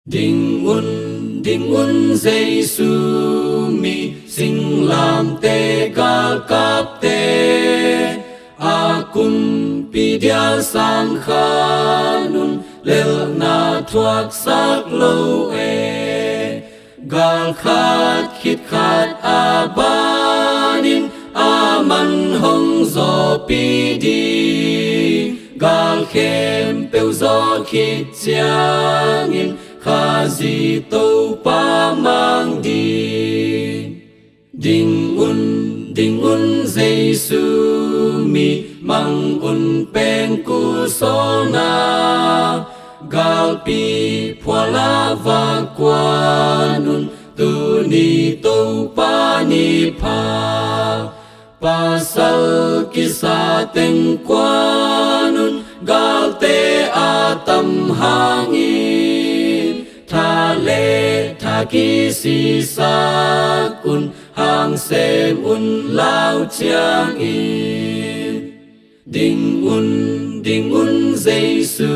Đình un Giêsu mi sinh làm tê ga cáp tê a kum pi dia sang khanun lel na thuak sak lâu e gal khát khít khát a banin a man hong zo pi di gal khem peu zo khít chiangin kha gì tâu pa mang đi đình un Giêsu mi mang un pen cu so na gal pi phua la va qua nun tu ni tâu pa ni pa sal kisa teng qua nun gal te a tam hangin tha lê tha ki si sa kun hang xem un lao chiang in đình un Giêsu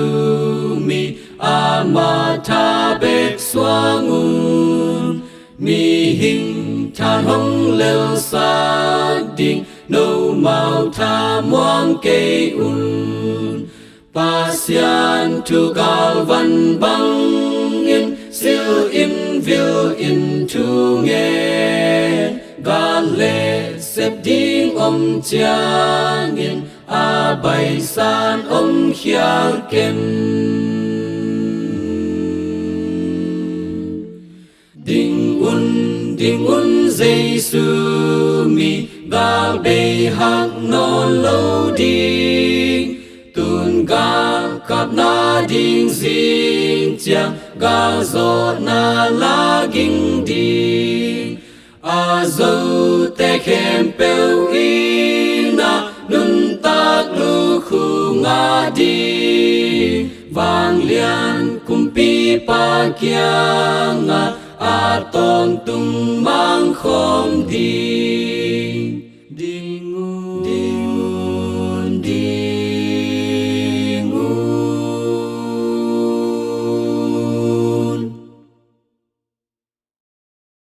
mi ama tha bek xoang un mi hình tha hong lel sa ding no mau tha muang ke un pasian tu gal van bang in still in vil in tu nghe gal le sep ding chiang in a bai san khial kem đình un Giêsu mi gal be hak non lâu ding tun gal kap na ding zing chiang gal zo na la ging ding a zo te khem peu ina nun tak lu khu nga ding vang lian kumpi pa kia nga a ton tung mang khom đi